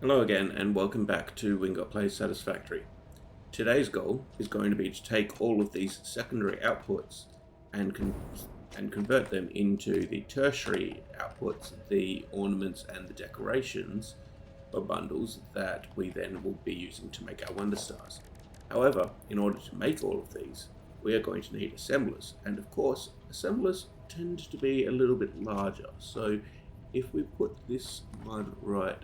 Hello again and welcome back to Wingot Plays Satisfactory. Today's goal is going to be to take all of these secondary outputs and convert them into the tertiary outputs, the ornaments and the decorations or bundles that we then will be using to make our Wonder Stars. However, in order to make all of these, we are going to need assemblers, and of course, assemblers tend to be a little bit larger. So if we put this one right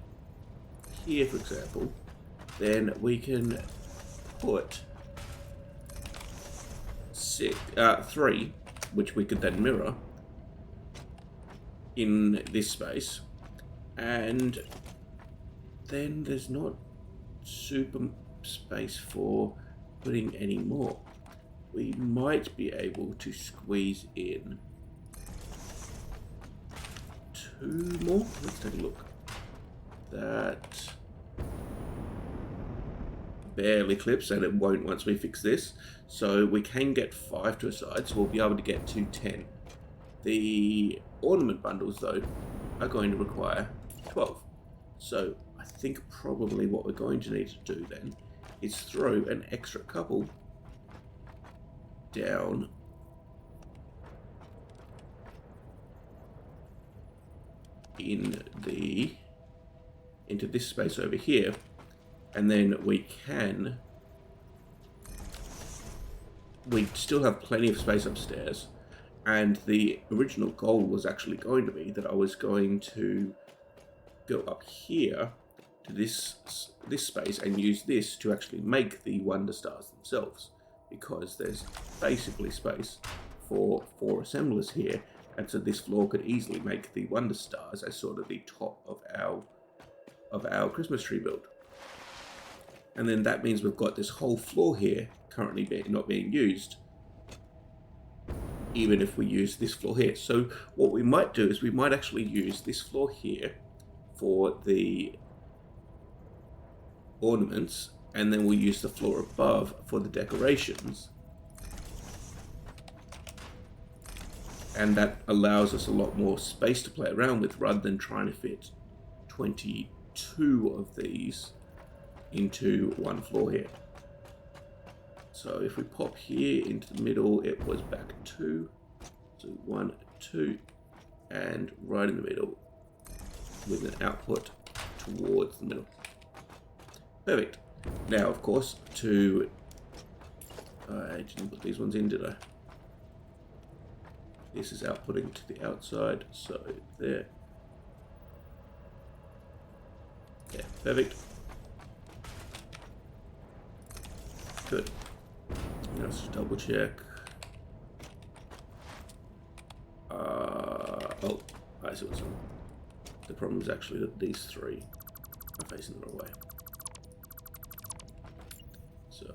here, for example, then we can put three, which we could then mirror in this space, and then there's not super space for putting any more. We might be able to squeeze in two more. Let's take a look. That barely clips, and it won't once we fix this. So we can get 5 to a side, so we'll be able to get to 10. The ornament bundles, though, are going to require 12. So I think probably what we're going to need to do then is throw an extra couple down into this space over here, and then we still have plenty of space upstairs. And the original goal was actually going to be that I was going to go up here to this space and use this to actually make the Wonder Stars themselves, because there's basically space for 4 assemblers here, and so this floor could easily make the Wonder Stars as sort of the top of our Christmas tree build. And then that means we've got this whole floor here currently not being used, even if we use this floor here. So what we might do is we might actually use this floor here for the ornaments, and then we'll use the floor above for the decorations. And that allows us a lot more space to play around with, rather than trying to fit 22 of these into one floor here. So if we pop here into the middle, it was back 2. So 1, 2, and right in the middle with an output towards the middle. Perfect. Now, of course, I didn't put these ones in, did I? This is outputting to the outside, so there. Yeah, perfect. Good. Now let's just double check. Oh, I see what's wrong. The problem is actually that these 3 are facing the wrong way. So,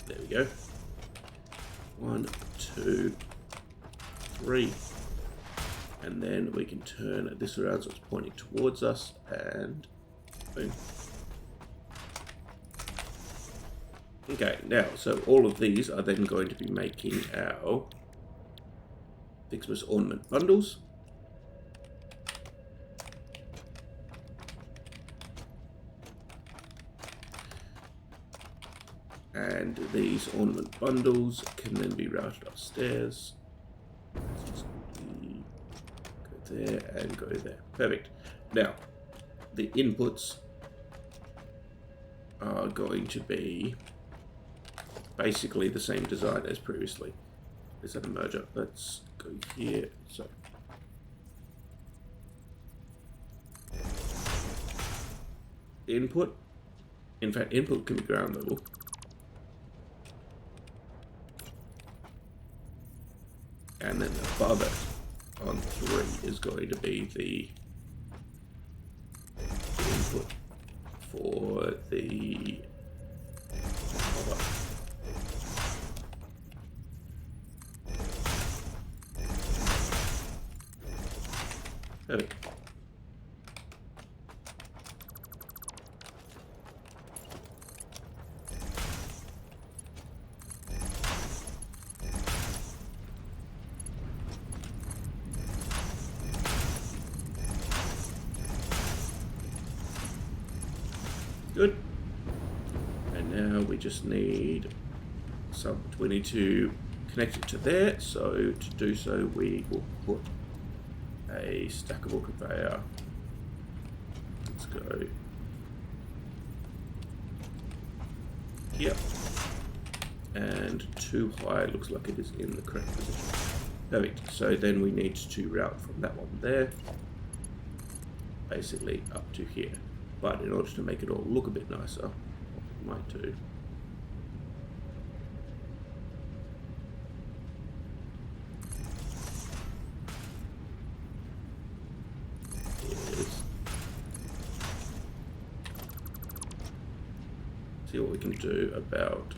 there we go. 1, 2, 3. And then we can turn this around so it's pointing towards us, and boom. Okay, now, so all of these are then going to be making our Ficsmas ornament bundles. And these ornament bundles can then be routed upstairs. Let's just go there and go there. Perfect. Now, the inputs are going to be basically the same design as previously. Is that a merger? Let's go here. So input, in fact, input can be ground level. And then above it on 3 is going to be the input for the cover. Perfect. we just need we need to connect it to there. So to do so, we will put a stackable conveyor. Let's go here. And too high, looks like it is in the correct position. Perfect. So then we need to route from that one there, basically up to here. But in order to make it all look a bit nicer, what we might do is see what we can do about.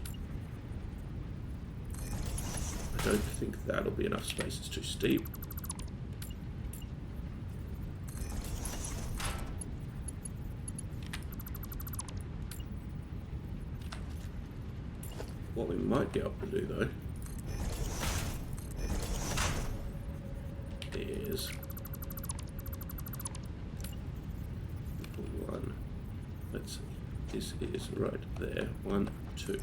I don't think that'll be enough space, it's too steep. What we might be able to do though is one, let's see, this is right there, 1, 2.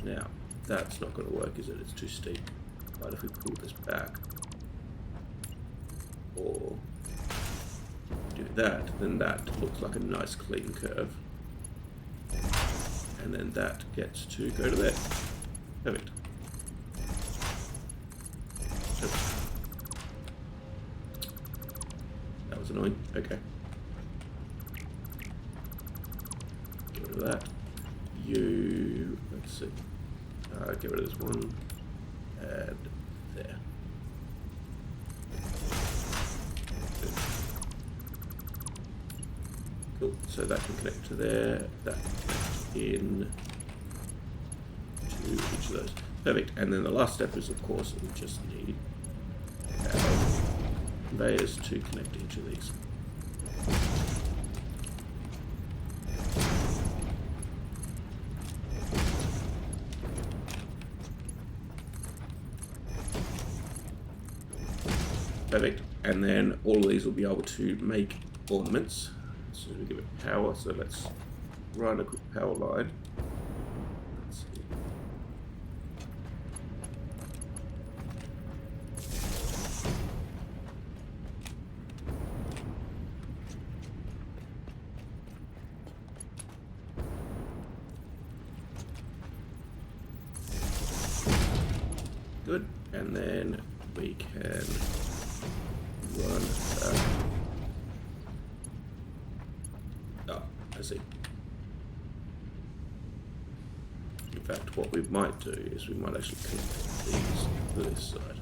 Now, that's not going to work, is it? It's too steep. But if we pull this back, or do that, then that looks like a nice clean curve. And then that gets to go to there. Perfect. That was annoying. Okay. Get rid of that. Let's see. Get rid of this one, and there. Cool, so that can connect to there, that can connect in to each of those. Perfect, and then the last step is, of course, we just need our conveyors to connect each of these. Perfect, and then all of these will be able to make ornaments. So we give it power, so let's run a quick power line. Let's see. Good, and then we can run that. Oh, I see. In fact, what we might do is we might actually connect these to this side.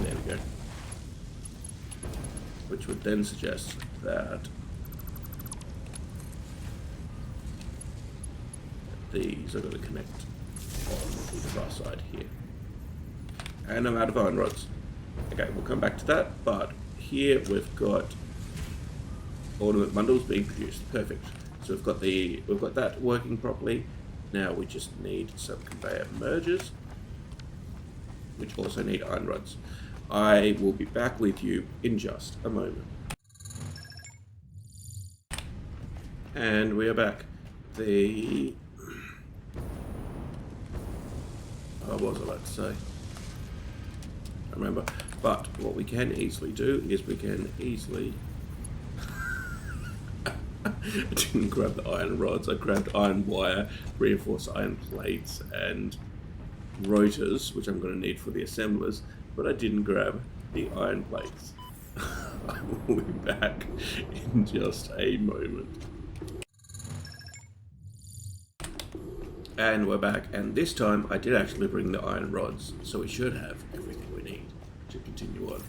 There we go. Which would then suggest that these are going to connect on the far side here. And I'm out of iron rods. Okay, we'll come back to that, but here we've got ornament bundles being produced. Perfect. So we've got that working properly. Now we just need some conveyor mergers, which also need iron rods. I will be back with you in just a moment. And we are back. What was I about to say? I remember. But what we can easily do is we can easily... I didn't grab the iron rods, I grabbed iron wire, reinforced iron plates, and rotors, which I'm going to need for the assemblers, but I didn't grab the iron plates. I will be back in just a moment. And we're back, and this time I did actually bring the iron rods, so we should have everything we need to continue on.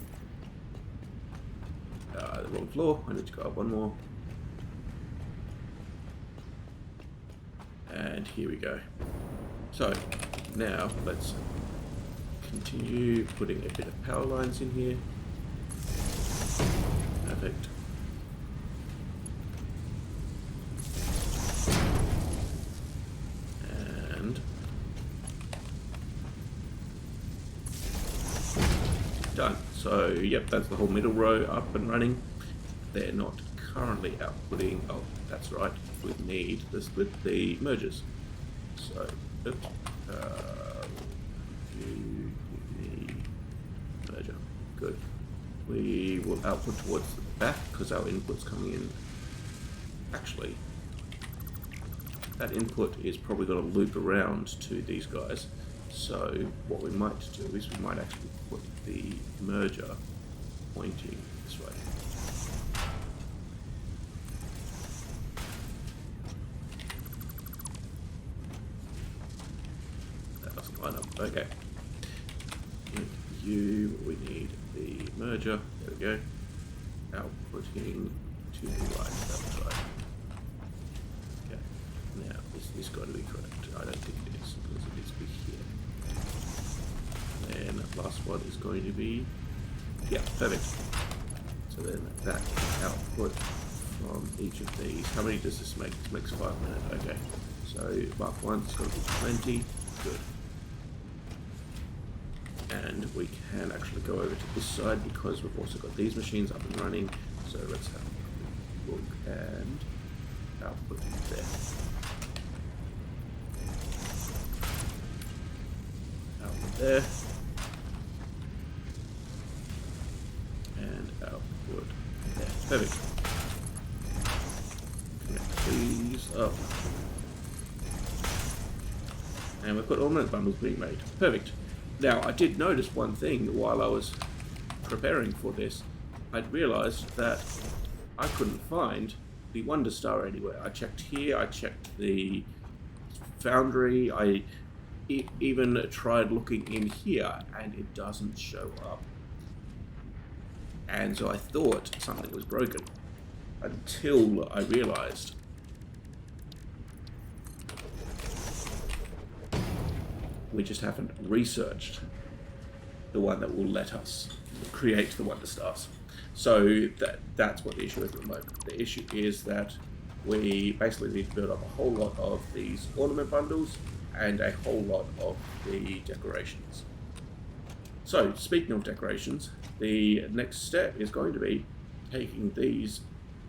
The wrong floor, I need to go up one more. And here we go. So, now let's continue putting a bit of power lines in here. Perfect. Done. So, yep, that's the whole middle row up and running. they're not currently outputting. Oh, that's right. We need to split the mergers. So, oops. You need merger. Good. We will output towards the back because our input's coming in. Actually, that input is probably going to loop around to these guys. So what we might do is we might actually put the merger pointing this way. That doesn't line up. Okay. We need the merger. There we go. Outputting to the right. That's right. Okay. Now, is this going to be correct? I don't think it is, because it needs to be here. And the last one is going to be, yeah, perfect. So then that output from each of these, how many does this make? This makes 5 minutes. Okay. So mark 1 is going to be 20. Good. And we can actually go over to this side because we've also got these machines up and running. So let's have a look and output there. Output there. And output there. Perfect. Connect these up. And we've got ornament bundles being made. Perfect. Now, I did notice one thing while I was preparing for this. I'd realized that I couldn't find the Wonder Star anywhere. I checked here, I checked the Foundry, I even tried looking in here, and it doesn't show up. And so I thought something was broken, until I realized we just haven't researched the one that will let us create the Wonder Stars. So that's what the issue is at the moment. The issue is that we basically need to build up a whole lot of these ornament bundles and a whole lot of the decorations. So speaking of decorations, the next step is going to be taking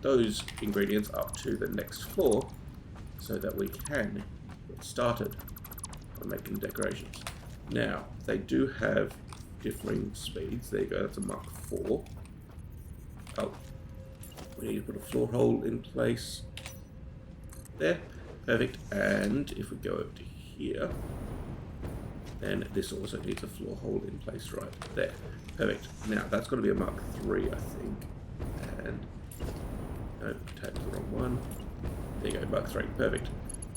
those ingredients up to the next floor so that we can get started on making decorations. Now, they do have differing speeds. There you go, that's a Mark 4. Oh, we need to put a floor hole in place there. Perfect. And if we go over to here, then this also needs a floor hole in place right there. Perfect. Now, that's going to be a Mark 3, I think. And no, tapped the wrong one. There you go, Mark 3. Perfect.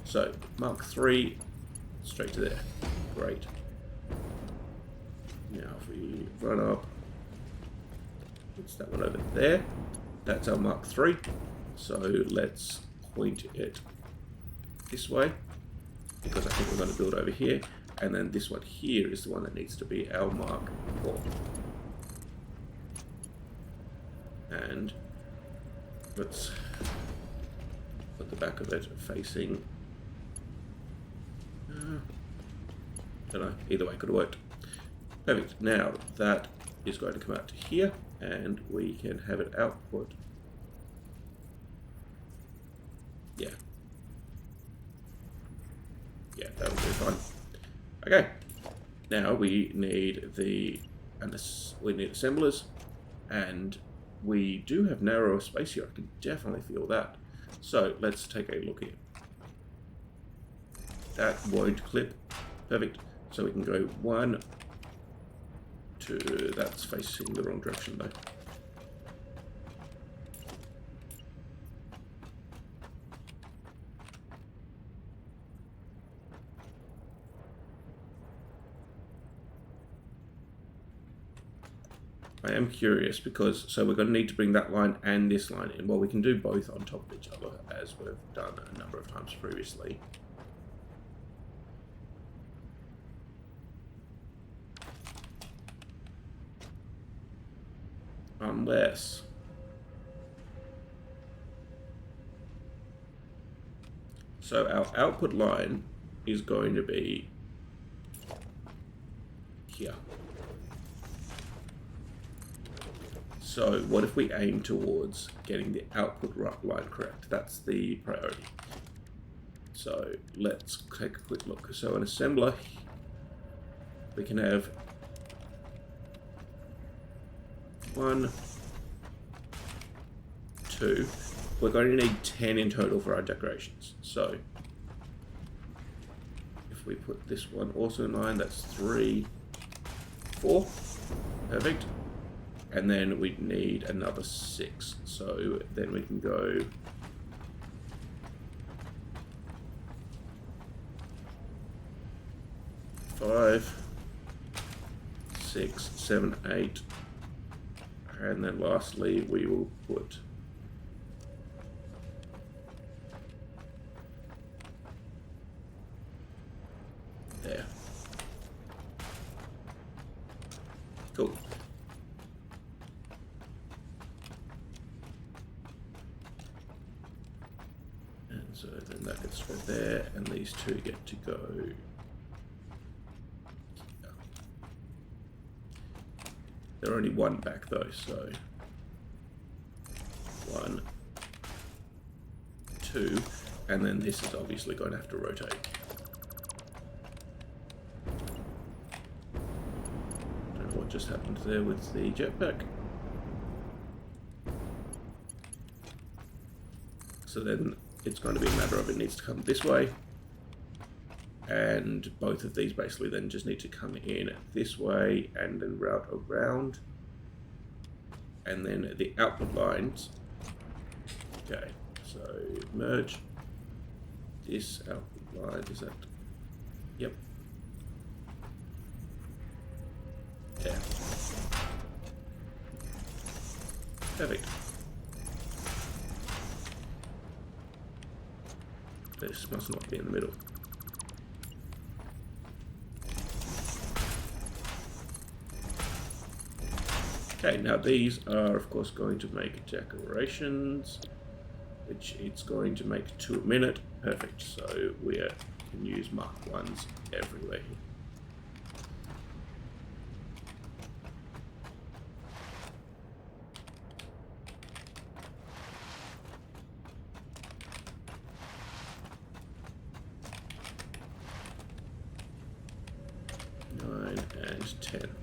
So, Mark 3, straight to there. Great. Now if we run up, it's that one over there. That's our Mark 3. So let's point it this way, because I think we're going to build over here. And then this one here is the one that needs to be our Mark 4. And let's put the back of it facing, don't know, either way could have worked. Perfect. Now that is going to come out to here, and we can have it output. Yeah, that will be fine. Okay. Now we need we need assemblers, and we do have narrower space here. I can definitely feel that. So let's take a look here. That won't clip. Perfect. So we can go 1, 2, that's facing the wrong direction though. I am curious because, so we're going to need to bring that line and this line in. Well, we can do both on top of each other as we've done a number of times previously. Unless so our output line is going to be here. So what if we aim towards getting the output line correct? That's the priority. So let's take a quick look. So an assembler, we can have 1, 2. We're going to need 10 in total for our decorations. So if we put this one also in line, that's 3, 4. Perfect. And then we'd need another 6. So then we can go 5, 6, 7, 8. And then lastly, we will put there. Cool. And so then that gets right there, and these two get to go. They're only one back though, so 1, 2, and then this is obviously going to have to rotate. Don't know what just happened there with the jetpack. So then it's going to be a matter of it needs to come this way, and both of these basically then just need to come in this way and then route around, and then the output lines. Okay, so merge this output line, is that, yep, yeah, perfect. This must not be in the middle. Okay, now these are of course going to make decorations, which it's going to make 2 a minute. Perfect, so we can use Mark 1s everywhere here.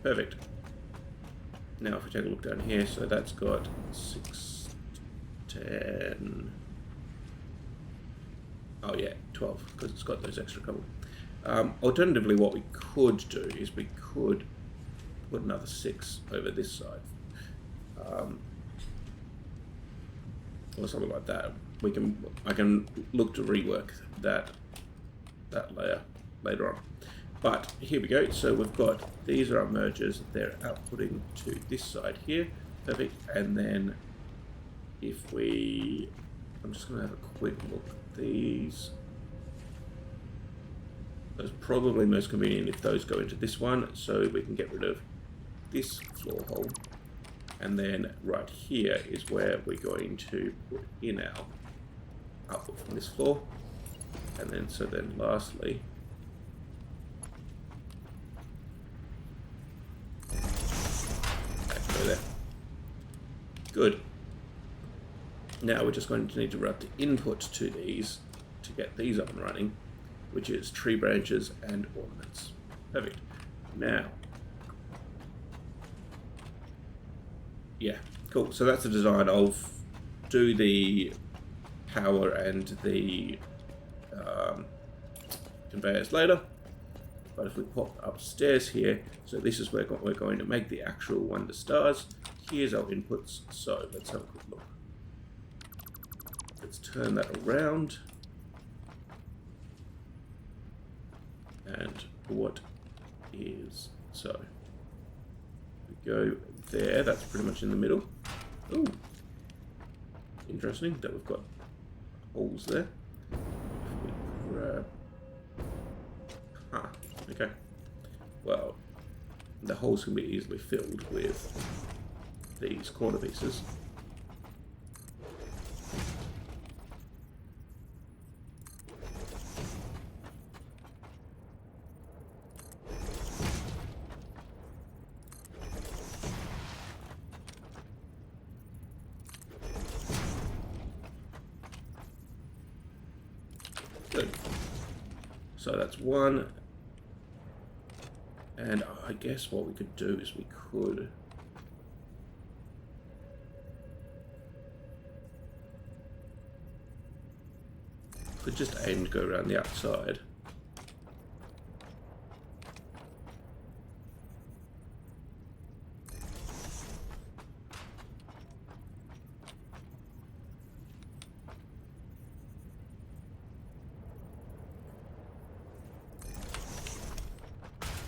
Perfect. Now if we take a look down here, so that's got 6, 10, oh yeah, 12, because it's got those extra couple. Alternatively, what we could do is we could put another 6 over this side, or something like that. I can look to rework that layer later on. But here we go, so we've got, these are our mergers, they're outputting to this side here, perfect, and then if we, I'm just going to have a quick look at these. It's probably most convenient if those go into this one, so we can get rid of this floor hole, and then right here is where we're going to put in our output from this floor, and then so then lastly, there. Good. Now we're just going to need to route the input to these to get these up and running, which is tree branches and ornaments. Perfect. Now, yeah, cool. So that's the design. I'll do the power and the conveyors later. But if we pop upstairs here, so this is where we're going to make the actual wonder stars. Here's our inputs, so let's have a quick look. Let's turn that around. And what is, so we go there, that's pretty much in the middle. Ooh, interesting that we've got holes there. If we grab, okay, well, the holes can be easily filled with these corner pieces. Good. So that's one. And I guess what we could do is we could just aim to go around the outside.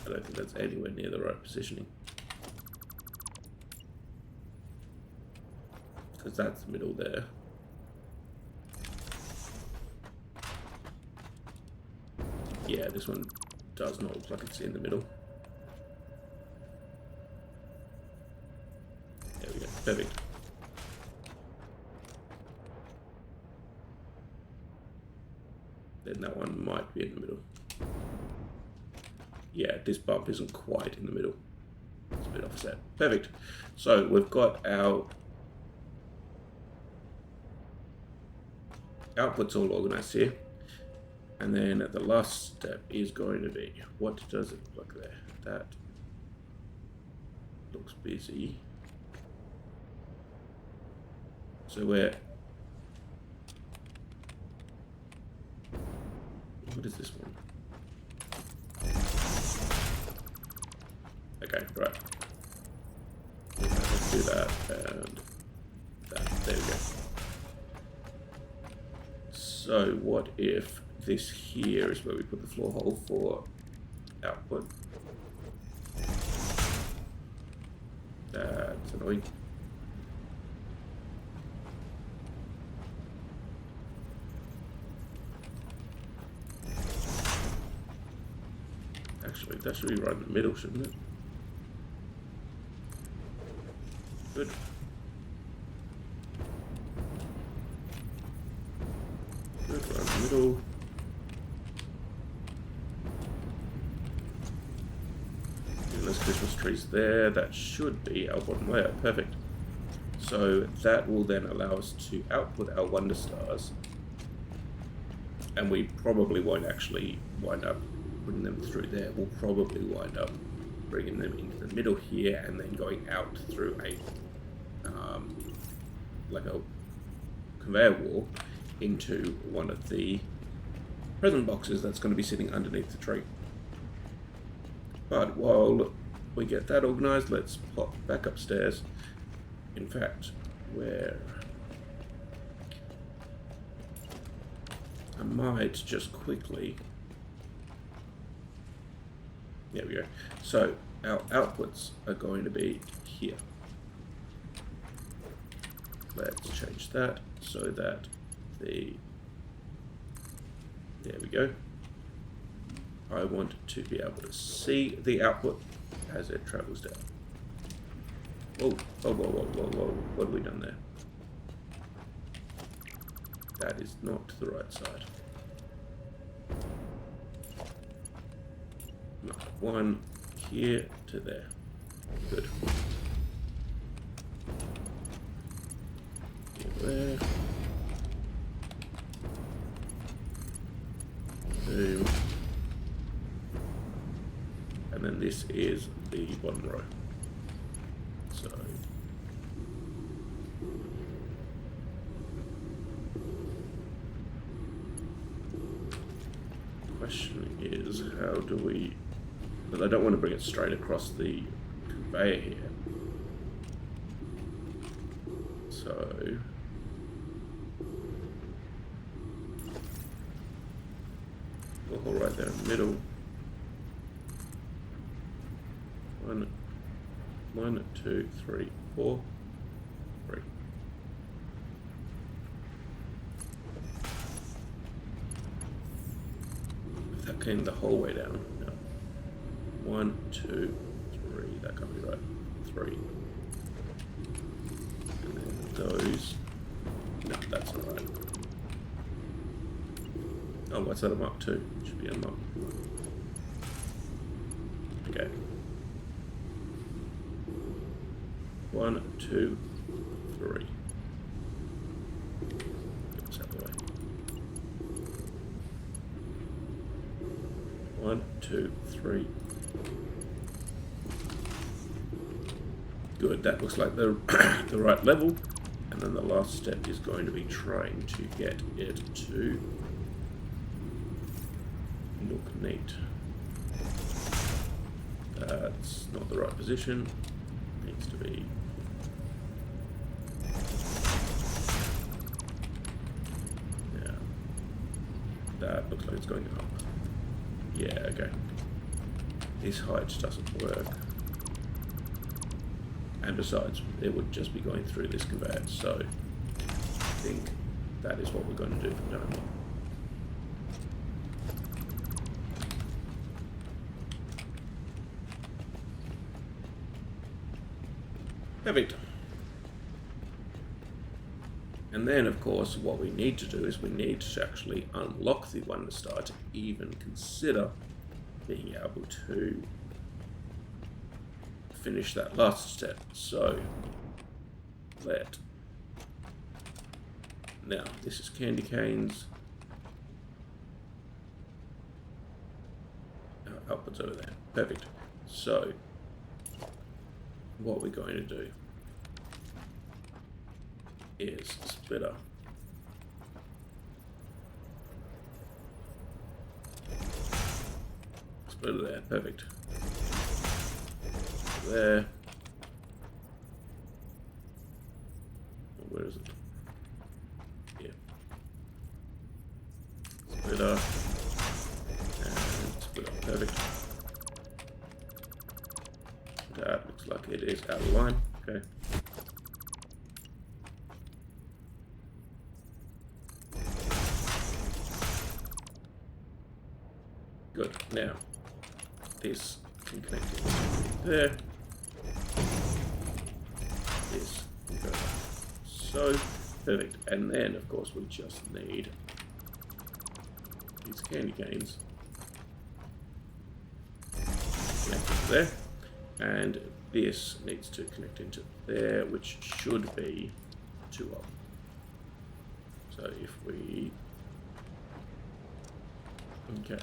I don't think that's anywhere near the right positioning. Because that's the middle there. Yeah, this one does not look like it's in the middle. There we go. Perfect. Then that one might be in the middle. Yeah, this bump isn't quite in the middle. It's a bit offset. Perfect. So we've got our outputs all organized here. And then the last step is going to be, what does it look like there? That looks busy. So what is this one? Okay, right. Let's do that and that. There we go. So what if this here is where we put the floor hole for output? That's annoying. Actually, that should be right in the middle, shouldn't it? Good. Good, right in the middle. And there's Christmas trees there. That should be our bottom layer. Perfect. So that will then allow us to output our Wonder Stars. And we probably won't actually wind up putting them through there. We'll probably wind up bringing them into the middle here and then going out through a like a conveyor wall into one of the present boxes that's going to be sitting underneath the tree. But while we get that organized, let's pop back upstairs. In fact, where I might just quickly, there we go. So our outputs are going to be here. Let's change that so that there we go. I want to be able to see the output as it travels down. Whoa, whoa, whoa, whoa, whoa, whoa. What have we done there? That is not the right side. Mark one here to there. Good. Here, there. Boom. And then this is the bottom row. So question is, how do we, but I don't want to bring it straight across the conveyor here. So we'll go right there in the middle. One, two, three, four, three. That came the whole way down. No. 1, 2, 3. That can't be right. 3. And then those. No, that's not right. Oh, what's that a mark 2? Should be a mark. Okay. 1, 2, 3. Get this out of the way. 1, 2, 3. Good, that looks like the, the right level. And then the last step is going to be trying to get it to look neat. That's not the right position. Needs to be. Yeah. That looks like it's going up. Yeah, okay. This height doesn't work. And besides, it would just be going through this conveyor, so I think that is what we're going to do from now on. Perfect. And then, of course, what we need to do is we need to actually unlock the Wonder Star to even consider being able to finish that last step. So, now, this is candy canes. Upwards over there. Perfect. So, what we're going to do is splitter. Splitter there. Perfect. There. Where is it? Here. Splitter. And splitter. Perfect. That looks like it is out of line. Okay. Good. Now, this can connect it there. This can go so. Perfect. And then, of course, we just need these candy canes connected to there. And this needs to connect into there, which should be 2 up. So if we... Okay.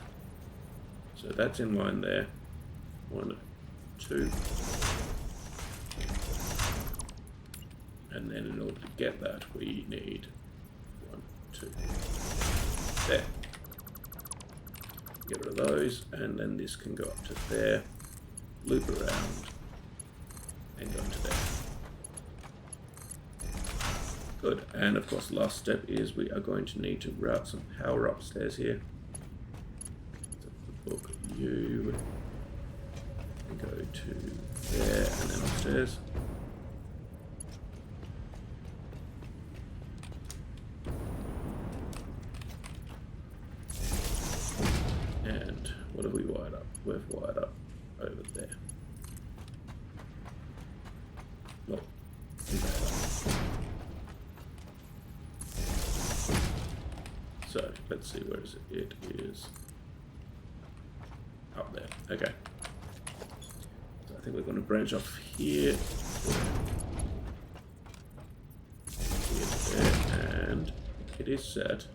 So that's in line there. 1, 2. And then in order to get that, we need 1, 2. There. Get rid of those, and then this can go up to there, loop around, and go into there. Good. And of course, the last step is we are going to need to route some power upstairs here. So book U, and go to there, and then upstairs. And what have we wired up? We've wired up over there. Well, so let's see, where is it? It is up there. Okay. So I think we're going to branch off here. Here to there, and it is set.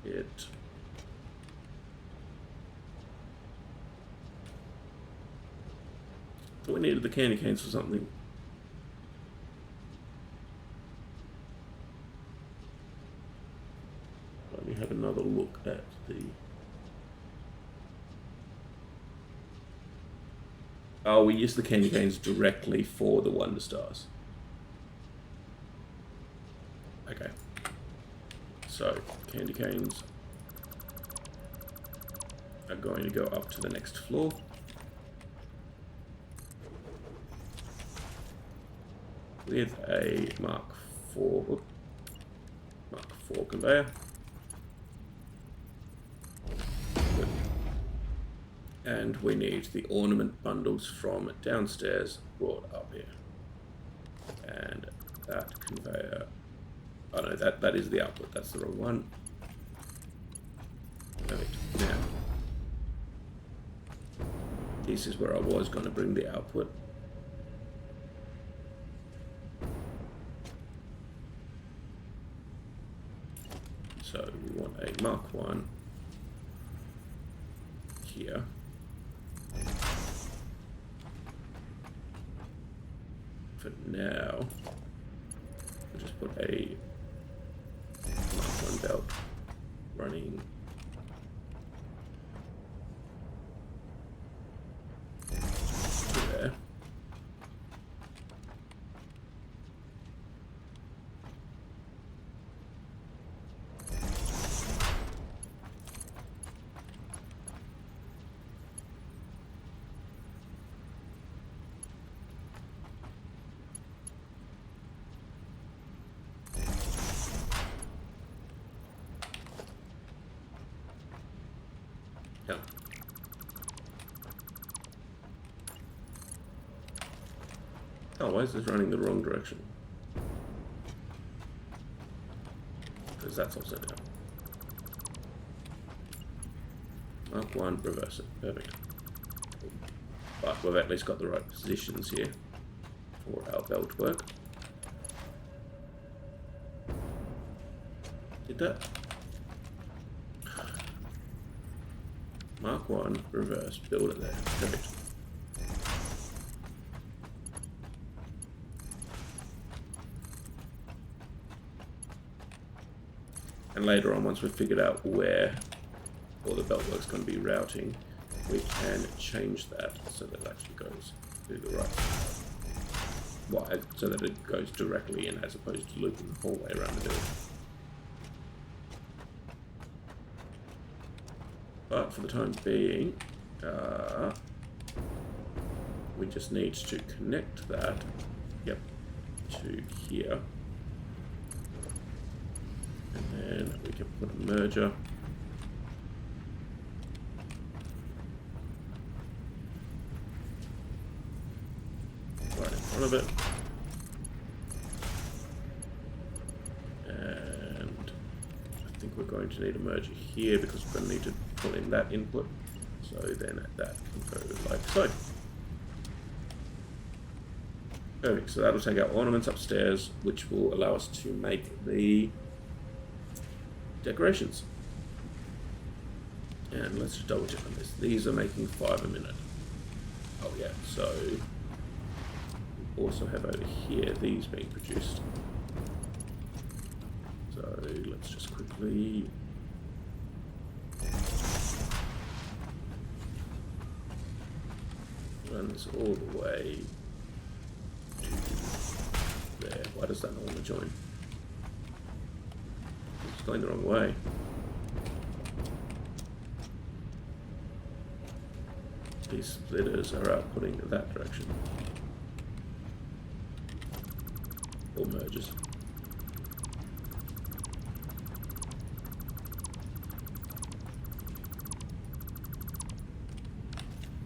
It. So we needed the candy canes for something. Let me have another look at the... Oh, we used the candy canes directly for the Wonder Stars. Okay. So, candy canes are going to go up to the next floor. With a Mark IV conveyor. Good. And we need the ornament bundles from downstairs brought up here. And that conveyor, oh no, that is the output, that's the wrong one. Perfect. Now, this is where I was going to bring the output. So we want a Mark 1 here. For now, we'll just put a Mark 1 belt running to there. Yeah. Oh, why is this running the wrong direction? Because that's upside down. Mark 1, reverse it. Perfect. But we've at least got the right positions here for our belt work. Did that? Mark 1, reverse, build it there. Perfect. And later on, once we've figured out where all the belt work's going to be routing, we can change that so that it actually goes to the right. Well, so that it goes directly in as opposed to looping the whole way around the middle. But for the time being, we just need to connect that, yep, to here. And then we can put a merger. Right in front of it. And I think we're going to need a merger here because we're going to need to pull in that input. So then that can go like so. Perfect, so that'll take our ornaments upstairs, which will allow us to make the decorations. And let's just double check on this. These are making 5 a minute. Oh yeah, so we also have over here these being produced. So let's just quickly run this all the way to there. Why does that not want to join? It's going the wrong way. These splitters are outputting in that direction. Or merges.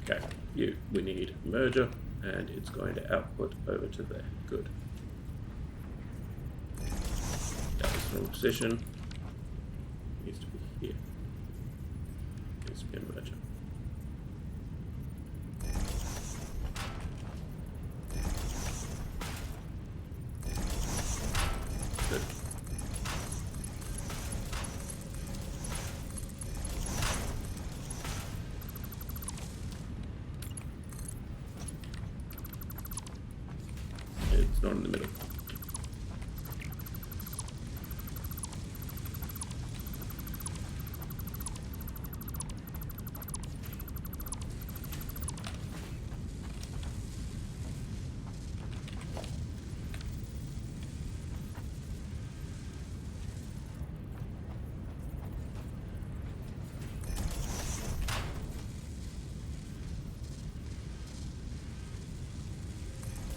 Okay, we need a merger, and it's going to output over to there. Good. That was the wrong position. It needs to be here. It needs to be a merger. Good. It's not in the middle.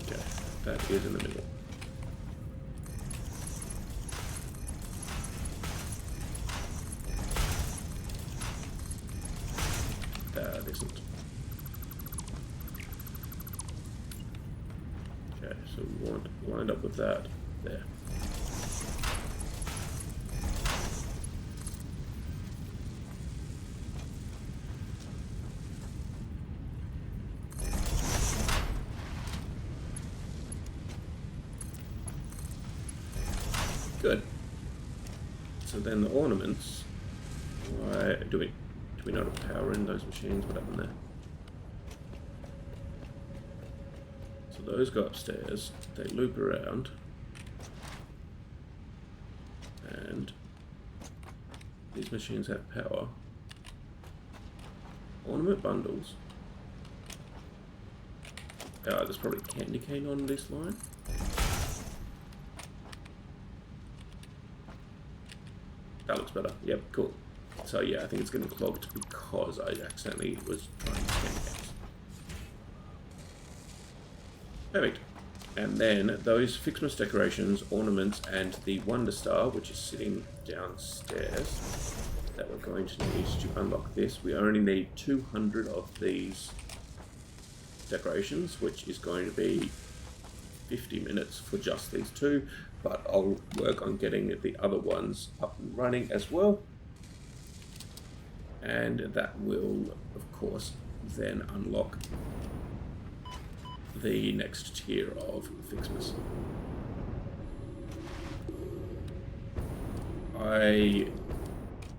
Okay, that is in the middle. That isn't. Okay, so we want to wind up with that there. Good. So then the ornaments, why do Do we know how to power in those machines? What happened there? So those go upstairs, they loop around, and these machines have power. Ornament bundles. There's probably candy cane on this line. That looks better. Yep, cool. So yeah, I think it's getting clogged because I accidentally was trying candy canes. Perfect. And then those Ficsmas decorations, ornaments, and the Wonder Star, which is sitting downstairs, that we're going to need to unlock this. We only need 200 of these decorations, which is going to be 50 minutes for just these two, but I'll work on getting the other ones up and running as well. And that will, of course, then unlock the next tier of Ficsmas.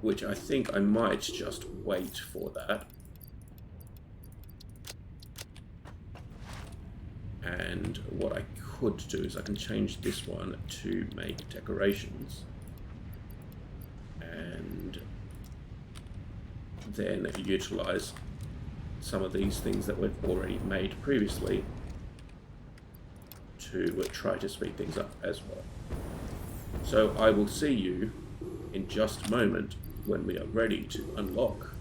Which I think I might just wait for that. And what I could do is I can change this one to make decorations. And then utilize some of these things that we've already made previously to try to speed things up as well. So I will see you in just a moment when we are ready to unlock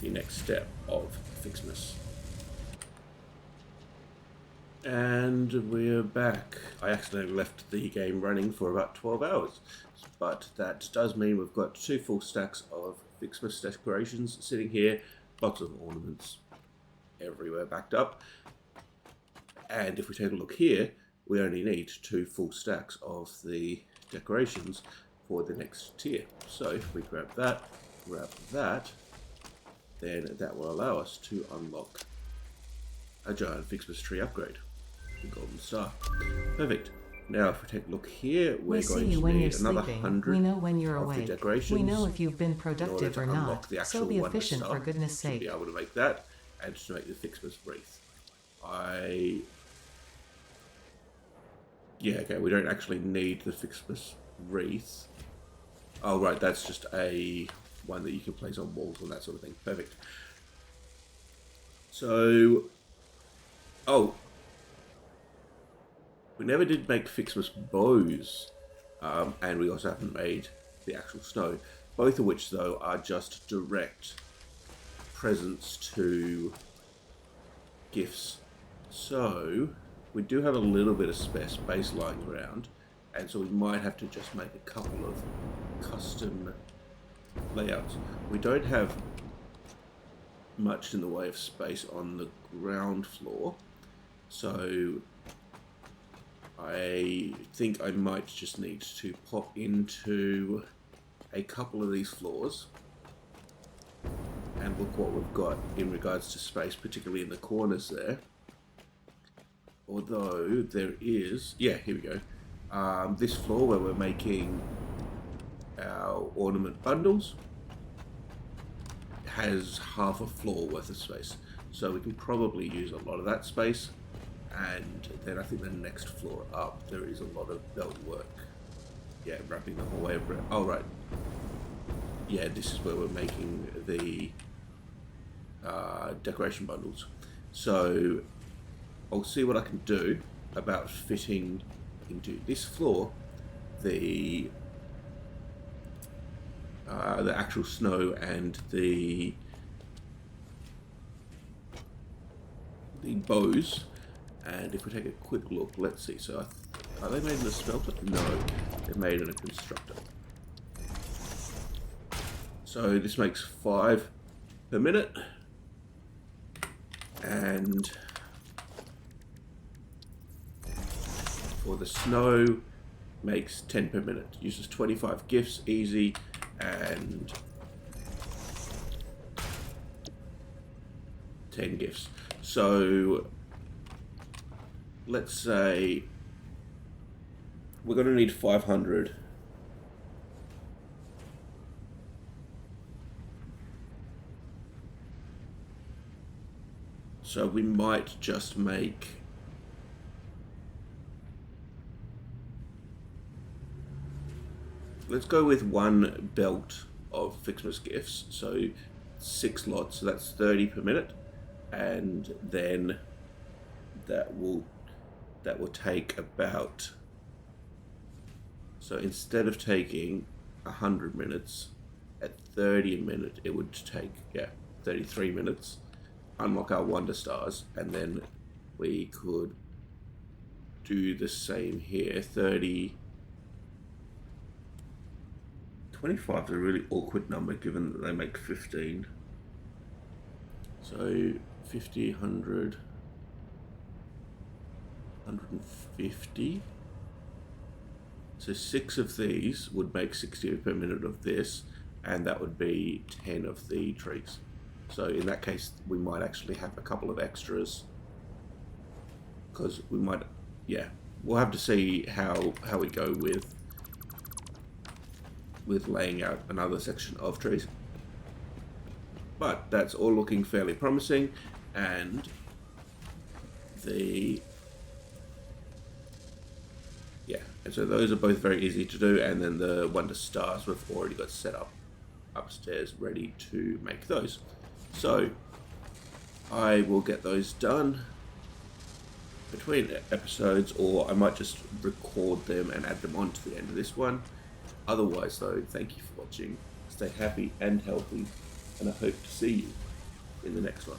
the next step of Ficsmas. And we're back. I accidentally left the game running for about 12 hours, but that does mean we've got 2 full stacks of Ficsmas decorations sitting here, lots of ornaments everywhere backed up. And if we take a look here, we only need 2 full stacks of the decorations for the next tier. So if we grab that, then that will allow us to unlock a giant Ficsmas tree upgrade, the golden star. Perfect. Now if we take a look here, we're going to need another 100 we know when you're of awake. the decorations. We know if you've been productive or not. So be efficient, for goodness sake. To sake. be able to make that and to make the Ficsmas wreath. Yeah, okay, we don't actually need the Ficsmas wreath. Oh, right, that's just a one that you can place on walls and that sort of thing. Perfect. So, we never did make Ficsmas bows, and we also haven't made the actual snow. Both of which, though, are just direct presents to gifts. So, we do have a little bit of spare space lying around, and so we might have to just make a couple of custom layouts. We don't have much in the way of space on the ground floor, so I think I might just need to pop into a couple of these floors and look what we've got in regards to space, particularly in the corners there. Although there is, yeah, here we go. This floor where we're making our ornament bundles has half a floor worth of space. So we can probably use a lot of that space. And then I think the next floor up, there is a lot of belt work. Yeah, wrapping the whole way around. Oh, right. Yeah, this is where we're making the decoration bundles. So I'll see what I can do about fitting into this floor the actual snow and the bows. And if we take a quick look, let's see. So are they made in a smelter? No, they're made in a constructor. So this makes 5 per minute, and for the snow makes 10 per minute. Uses 25 gifts, easy, and 10 gifts. So let's say we're going to need 500. So we might just make... Let's go with one belt of Ficsmas gifts, so 6 lots, so that's 30 per minute, and then that will take about... So instead of taking 100 minutes, at 30 a minute it would take 33 minutes. Unlock our Wonder Stars, and then we could do the same here. 25 is a really awkward number given that they make 15. So 50, 100, 150. So 6 of these would make 60 per minute of this, and that would be 10 of the trees. So in that case, we might actually have a couple of extras, because we might, we'll have to see how we go with laying out another section of trees. But that's all looking fairly promising, and and so those are both very easy to do, and then the Wonder Stars we've already got set up upstairs ready to make those. So I will get those done between episodes, or I might just record them and add them on to the end of this one. Otherwise though, thank you for watching, stay happy and healthy, and I hope to see you in the next one.